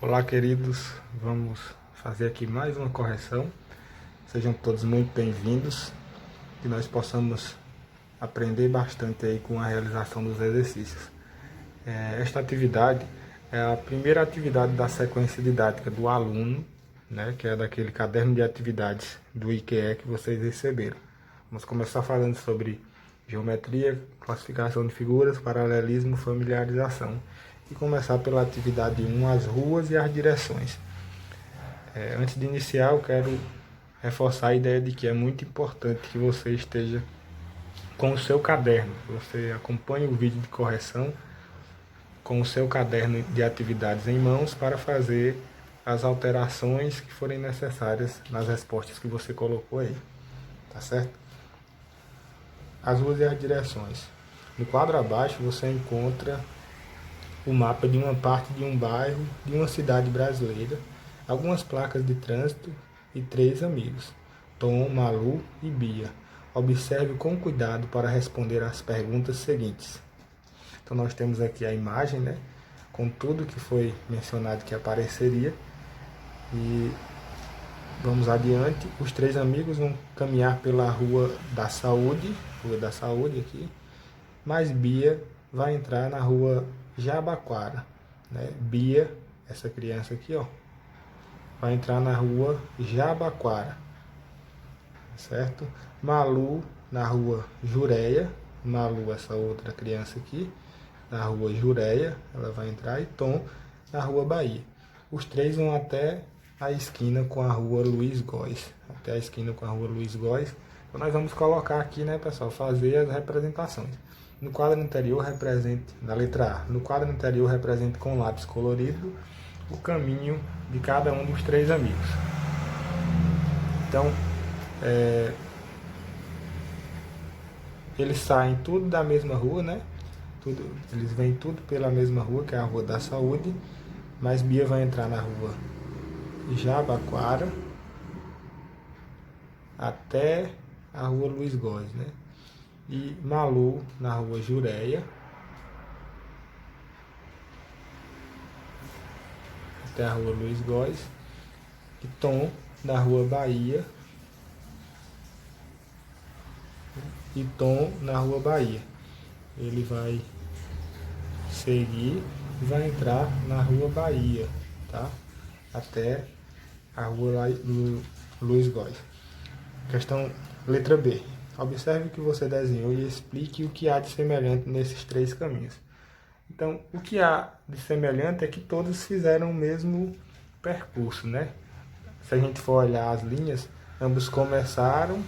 Olá, queridos, vamos fazer aqui mais uma correção. Sejam todos muito bem-vindos, que nós possamos aprender bastante aí com a realização dos exercícios. Esta atividade é a primeira atividade da sequência didática do aluno, né, que é daquele caderno de atividades do IQE que vocês receberam. Vamos começar falando sobre geometria, classificação de figuras, paralelismo, familiarização. E começar pela atividade 1, as ruas e as direções. Antes de iniciar, eu quero reforçar a ideia de que é muito importante que você esteja com o seu caderno, que você acompanhe o vídeo de correção com o seu caderno de atividades em mãos para fazer as alterações que forem necessárias nas respostas que você colocou aí, tá certo? As ruas e as direções. No quadro abaixo você encontra o mapa de uma parte de um bairro de uma cidade brasileira, algumas placas de trânsito e 3 amigos, Tom, Malu e Bia. Observe com cuidado para responder às perguntas seguintes. Então nós temos aqui a imagem, né, com tudo que foi mencionado que apareceria. E vamos adiante. Os 3 amigos vão caminhar pela Rua da Saúde aqui, mas Bia vai entrar na Rua Jabaquara, né? Bia, essa criança aqui, ó, vai entrar na Rua Jabaquara, certo? Malu na Rua Jureia, Malu, essa outra criança aqui, na Rua Jureia, ela vai entrar, e Tom na Rua Bahia. Os 3 vão até a esquina com a Rua Luiz Góes, até a esquina com a Rua Luiz Góes. Então nós vamos colocar aqui, né, pessoal, fazer as representações. No quadro anterior represente, na letra A, no quadro anterior represente com lápis colorido o caminho de cada um dos 3 amigos. Então, eles saem tudo da mesma rua, né? Eles vêm tudo pela mesma rua, que é a Rua da Saúde, mas Bia vai entrar na Rua Jabaquara até a Rua Luiz Góes, né? E Malu na Rua Jureia até a Rua Luiz Góes, e Tom na Rua Bahia e Tom na Rua Bahia. Ele vai seguir e vai entrar na Rua Bahia, tá? Até a Rua Luiz Góes. Questão letra B. Observe o que você desenhou e explique o que há de semelhante nesses 3 caminhos. Então, o que há de semelhante é que todos fizeram o mesmo percurso, né? Se a gente for olhar as linhas, ambos começaram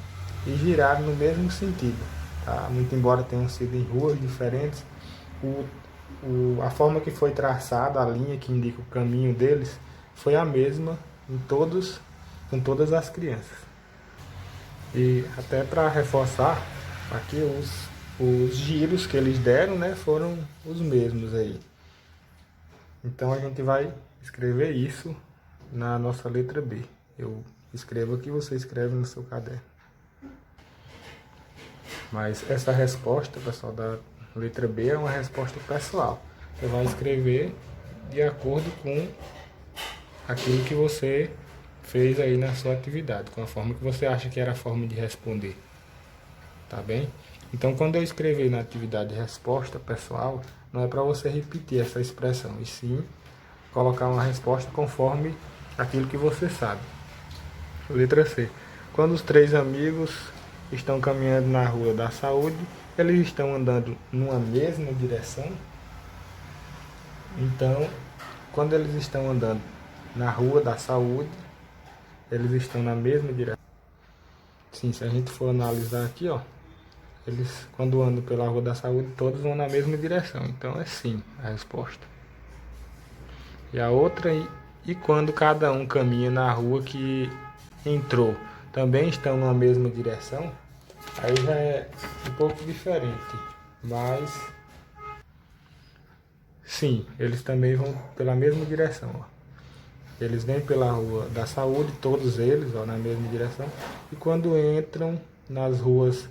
e giraram no mesmo sentido, tá? Muito embora tenham sido em ruas diferentes, a forma que foi traçada, a linha que indica o caminho deles, foi a mesma com todas as crianças. E até para reforçar, aqui os giros que eles deram, né, foram os mesmos aí. Então a gente vai escrever isso na nossa letra B. Eu escrevo aqui, você escreve no seu caderno. Mas essa resposta, pessoal, da letra B é uma resposta pessoal. Você vai escrever de acordo com aquilo que você fez aí na sua atividade, com a forma que você acha que era a forma de responder. Tá bem? Então, quando eu escrever na atividade resposta pessoal, não é para você repetir essa expressão, e sim colocar uma resposta conforme aquilo que você sabe. Letra C. Quando os 3 amigos estão caminhando na Rua da Saúde, eles estão andando numa mesma direção. Então, quando eles estão andando na Rua da Saúde, eles estão na mesma direção. Sim, se a gente for analisar aqui, ó, eles, quando andam pela Rua da Saúde, todos vão na mesma direção. Então é sim a resposta. E a outra, e quando cada um caminha na rua que entrou, também estão na mesma direção, aí já é um pouco diferente. Mas sim, eles também vão pela mesma direção, ó. Eles vêm pela Rua da Saúde, todos eles, ó, na mesma direção. E quando entram nas ruas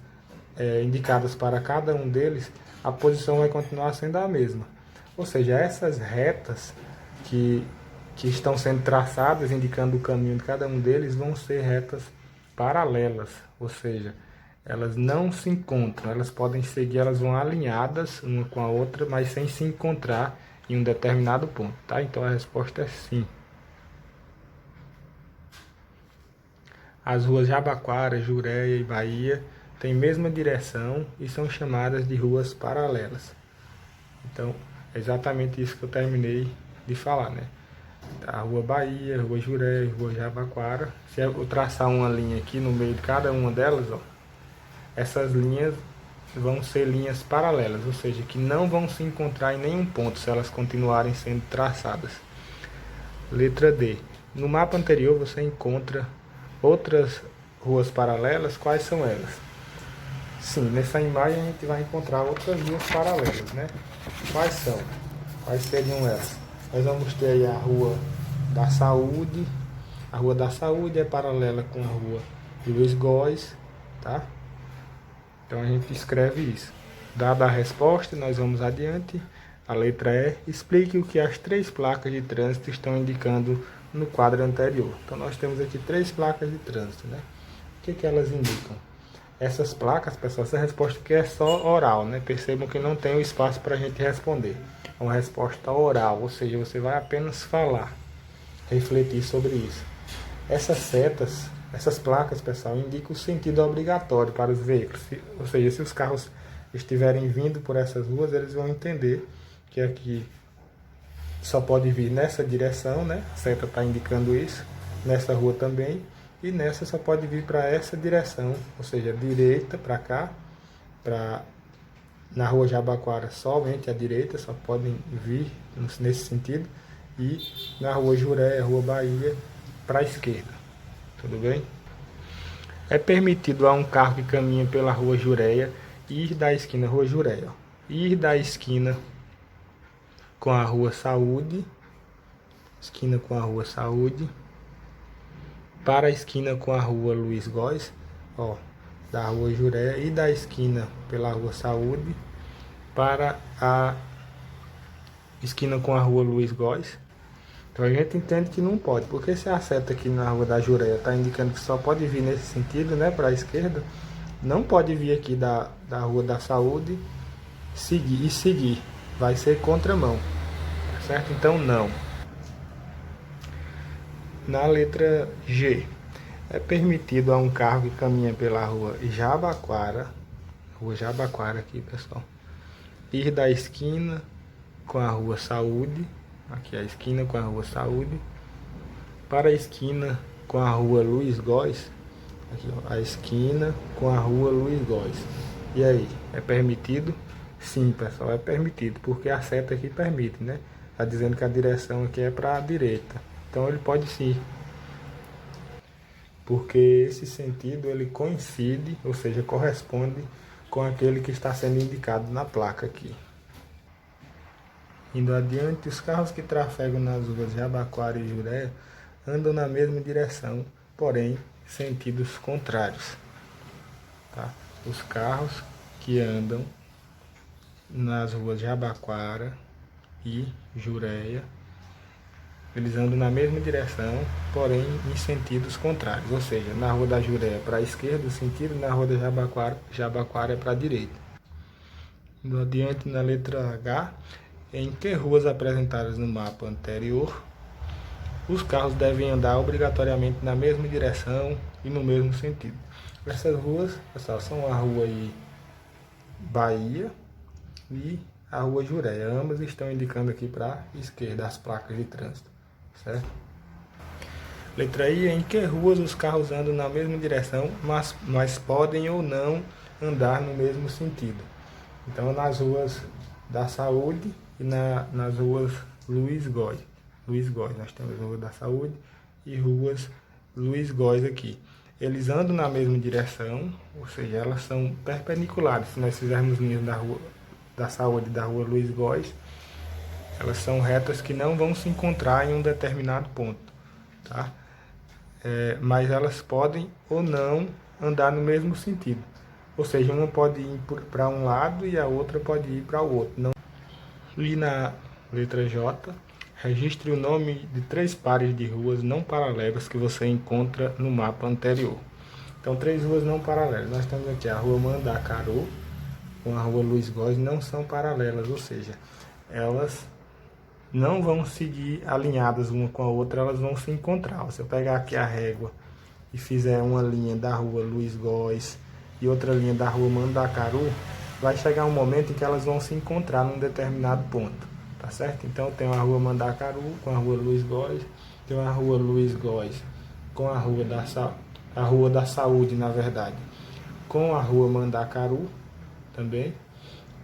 indicadas para cada um deles, a posição vai continuar sendo a mesma. Ou seja, essas retas que que estão sendo traçadas, indicando o caminho de cada um deles, vão ser retas paralelas, ou seja, elas não se encontram, elas podem seguir, elas vão alinhadas uma com a outra, mas sem se encontrar em um determinado ponto, tá? Então a resposta é sim. As ruas Jabaquara, Jureia e Bahia têm mesma direção e são chamadas de ruas paralelas. Então, é exatamente isso que eu terminei de falar, né? A Rua Bahia, Rua Jureia, Rua Jabaquara. Se eu traçar uma linha aqui no meio de cada uma delas, ó, essas linhas vão ser linhas paralelas, ou seja, que não vão se encontrar em nenhum ponto se elas continuarem sendo traçadas. Letra D. No mapa anterior você encontra outras ruas paralelas, quais são elas? Sim, nessa imagem a gente vai encontrar outras ruas paralelas, né? Quais são? Quais seriam elas? Nós vamos ter aí a Rua da Saúde. A Rua da Saúde é paralela com a Rua Luiz Góes, tá? Então a gente escreve isso. Dada a resposta, nós vamos adiante. A letra E, explique o que as 3 placas de trânsito estão indicando no quadro anterior. Então nós temos aqui 3 placas de trânsito, né? O que elas indicam? Essas placas, pessoal, essa resposta aqui é só oral, né? Percebam que não tem o espaço para a gente responder. É uma resposta oral, ou seja, você vai apenas falar, refletir sobre isso. Essas setas, essas placas, pessoal, indicam o sentido obrigatório para os veículos. Ou seja, se os carros estiverem vindo por essas ruas, eles vão entender que aqui só pode vir nessa direção, né? A seta está indicando isso. Nessa rua também. E nessa só pode vir para essa direção, ou seja, direita para cá, na Rua Jabaquara somente à direita, só podem vir nesse sentido, e na Rua Jureia, Rua Bahia, para a esquerda. Tudo bem? É permitido a um carro que caminha pela Rua Jureia ir da esquina Rua Jureia, ir da esquina com a Rua Saúde, para a esquina com a Rua Luiz Góes, ó, da Rua Jureia, e da esquina pela Rua Saúde para a esquina com a Rua Luiz Góes. Então a gente entende que não pode, porque se a seta aqui na Rua da Jureia está indicando que só pode vir nesse sentido, né, para a esquerda, não pode vir aqui da Rua da Saúde seguir, vai ser contramão, certo? Então não. Na letra G, é permitido a um carro que caminha pela Rua Jabaquara aqui, pessoal, ir da esquina com a Rua Saúde, aqui a esquina com a Rua Saúde, para a esquina com a Rua Luiz Góes, aqui ó, a esquina com a Rua Luiz Góes. E aí, é permitido? Sim, pessoal, é permitido, porque a seta aqui permite, né? Está dizendo que a direção aqui é para a direita. Então ele pode sim, porque esse sentido ele coincide, ou seja, corresponde com aquele que está sendo indicado na placa aqui. Indo adiante, os carros que trafegam nas ruas Jabaquara e Jureia andam na mesma direção, porém sentidos contrários. Tá? Os carros que andam nas ruas Jabaquara e Jureia, eles andam na mesma direção, porém em sentidos contrários. Ou seja, na Rua da Jureia para a esquerda o sentido, na Rua da Jabaquara é para a direita. Indo adiante, na letra H, em que ruas apresentadas no mapa anterior, os carros devem andar obrigatoriamente na mesma direção e no mesmo sentido. Essas ruas, pessoal, são a Rua Bahia e a Rua Jureia. Ambas estão indicando aqui para a esquerda as placas de trânsito, certo? Letra I, em que ruas os carros andam na mesma direção, mas podem ou não andar no mesmo sentido. Então, nas ruas da Saúde e nas ruas Luiz Góes. Nós temos a Rua da Saúde e ruas Luiz Góes aqui. Eles andam na mesma direção, ou seja, elas são perpendiculares. Se nós fizermos linhas da Rua da Saúde e da Rua Luiz Góes, elas são retas que não vão se encontrar em um determinado ponto, tá? Mas elas podem ou não andar no mesmo sentido. Ou seja, uma pode ir para um lado e a outra pode ir para o outro. Não. E na letra J, registre o nome de 3 pares de ruas não paralelas que você encontra no mapa anterior. Então, 3 ruas não paralelas. Nós temos aqui a rua Mandacaru com a rua Luiz Góes, não são paralelas, ou seja, elas não vão seguir alinhadas uma com a outra, elas vão se encontrar. Se eu pegar aqui a régua e fizer uma linha da rua Luiz Góes e outra linha da rua Mandacaru, vai chegar um momento em que elas vão se encontrar num determinado ponto, tá certo? Então eu tenho a rua Mandacaru com a rua Luiz Góes, tenho a rua Luiz Góes com a rua da Saúde, na verdade, com a rua Mandacaru também,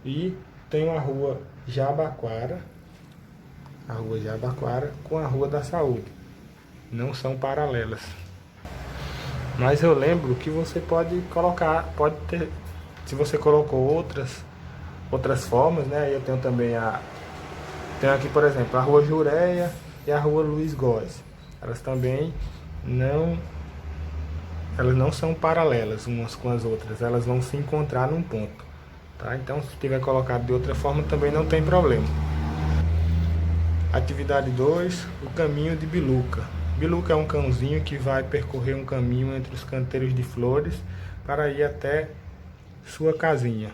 e tenho a rua Jabaquara com a rua da Saúde. Não são paralelas. Mas eu lembro que você pode colocar, pode ter, se você colocou outras formas, né? Eu tenho também tenho aqui, por exemplo, a rua Jureia e a rua Luiz Góes. Elas também elas não são paralelas umas com as outras, elas vão se encontrar num ponto, tá? Então, se tiver colocado de outra forma, também não tem problema. Atividade 2, o caminho de Biluca. Biluca é um cãozinho que vai percorrer um caminho entre os canteiros de flores para ir até sua casinha.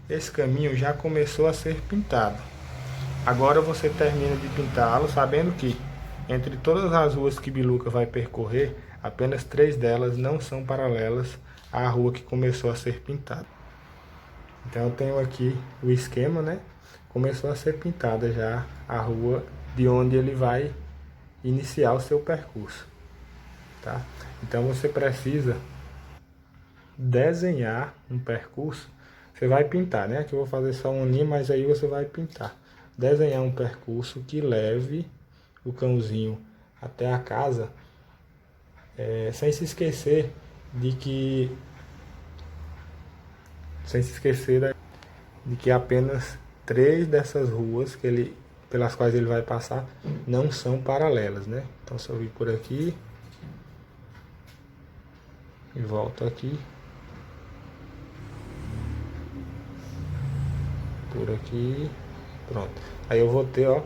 Esse caminho já começou a ser pintado. Agora você termina de pintá-lo, sabendo que entre todas as ruas que Biluca vai percorrer, apenas 3 delas não são paralelas à rua que começou a ser pintada. Então eu tenho aqui o esquema, né? Começou a ser pintada já a rua de onde ele vai iniciar o seu percurso, tá? Então você precisa desenhar um percurso. Você vai pintar, né? Aqui eu vou fazer só um linha, mas aí você vai pintar. Desenhar um percurso que leve o cãozinho até a casa, sem se esquecer de que apenas 3 dessas ruas pelas quais ele vai passar não são paralelas, né? Então se eu vir por aqui e volto aqui, por aqui, pronto. Aí eu vou ter, ó,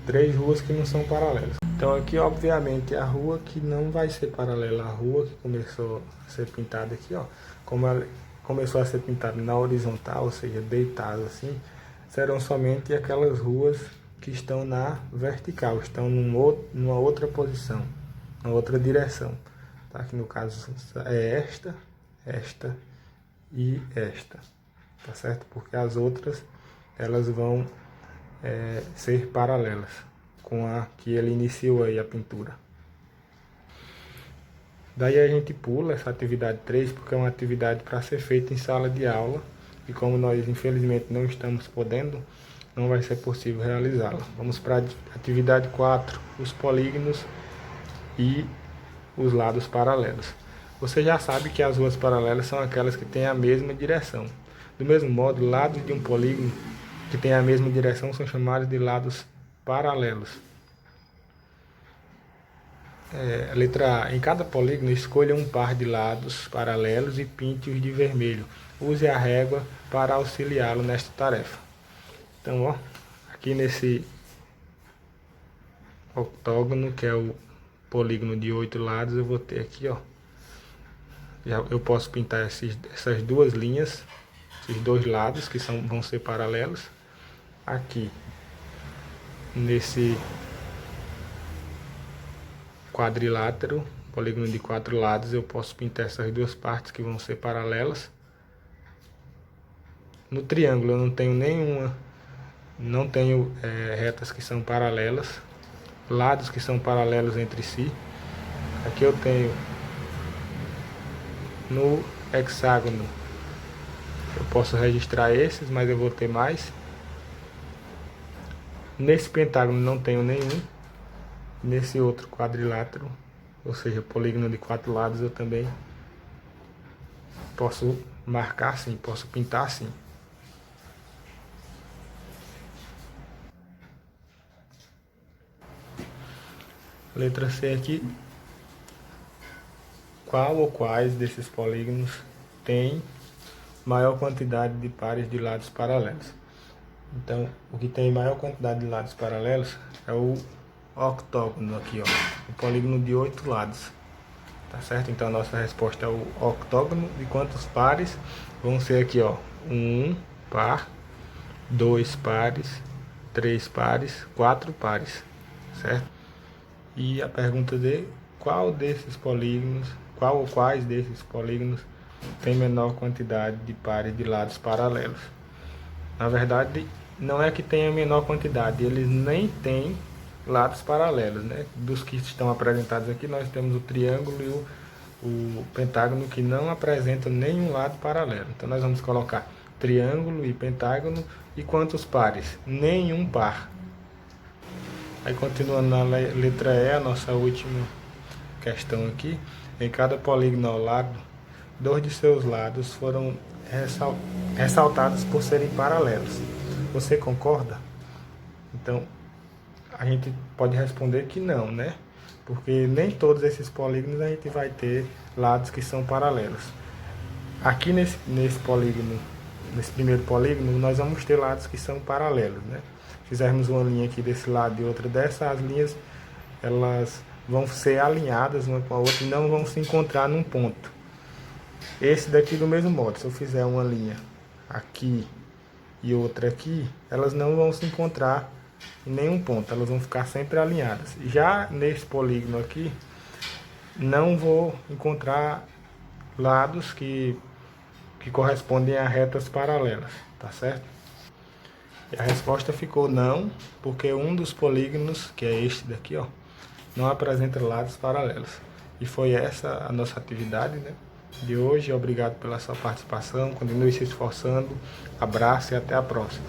3 ruas que não são paralelas. Então aqui, obviamente, a rua que não vai ser paralela à rua que começou a ser pintada aqui, ó, como ela começou a ser pintada na horizontal, ou seja, deitada assim, serão somente aquelas ruas que estão na vertical, estão numa outra posição, numa outra direção, tá? Que no caso é esta e esta, tá certo? Porque as outras, elas vão ser paralelas com a que ele iniciou aí a pintura. Daí a gente pula essa atividade 3, porque é uma atividade para ser feita em sala de aula, e como nós infelizmente não estamos podendo, não vai ser possível realizá-la. Vamos para a atividade 4, os polígonos e os lados paralelos. Você já sabe que as ruas paralelas são aquelas que têm a mesma direção. Do mesmo modo, lados de um polígono que têm a mesma direção são chamados de lados paralelos. Letra A. Em cada polígono, escolha um par de lados paralelos e pinte-os de vermelho. Use a régua para auxiliá-lo nesta tarefa. Então, ó, aqui nesse octógono, que é o polígono de 8 lados, eu vou ter aqui, ó, eu posso pintar essas 2 linhas, esses 2 lados que vão ser paralelos. Aqui, nesse quadrilátero, polígono de 4 lados, eu posso pintar essas 2 partes que vão ser paralelas. No triângulo eu não tenho retas que são paralelas, lados que são paralelos entre si. Aqui eu tenho no hexágono, eu posso registrar esses, mas eu vou ter mais. Nesse pentágono não tenho nenhum. Nesse outro quadrilátero, ou seja, polígono de 4 lados, eu também posso marcar assim, posso pintar assim. Letra C aqui. Qual ou quais desses polígonos tem maior quantidade de pares de lados paralelos? Então, o que tem maior quantidade de lados paralelos é o octógono aqui, ó. O polígono de 8 lados. Tá certo? Então a nossa resposta é o octógono. E quantos pares? Vão ser aqui, ó. 1 par, 2 pares, 3 pares, 4 pares. Certo? E a pergunta de quais desses polígonos tem menor quantidade de pares de lados paralelos? Na verdade, não é que tenha menor quantidade, eles nem têm lados paralelos, né? Dos que estão apresentados aqui, nós temos o triângulo e o pentágono que não apresentam nenhum lado paralelo. Então nós vamos colocar triângulo e pentágono e quantos pares? Nenhum par. Aí continuando na letra E, a nossa última questão aqui, em cada polígono ao lado, 2 de seus lados foram ressaltados por serem paralelos. Você concorda? Então, a gente pode responder que não, né? Porque nem todos esses polígonos a gente vai ter lados que são paralelos. Aqui nesse polígono, nesse primeiro polígono, nós vamos ter lados que são paralelos, né? Fizermos uma linha aqui desse lado e outra dessa, as linhas elas vão ser alinhadas uma com a outra e não vão se encontrar num ponto. Esse daqui do mesmo modo, se eu fizer uma linha aqui e outra aqui, elas não vão se encontrar em nenhum ponto, elas vão ficar sempre alinhadas. Já nesse polígono aqui, não vou encontrar lados que correspondem a retas paralelas, tá certo? E a resposta ficou não, porque um dos polígonos, que é este daqui, ó, não apresenta lados paralelos. E foi essa a nossa atividade, né, de hoje. Obrigado pela sua participação, continue se esforçando, abraço e até a próxima.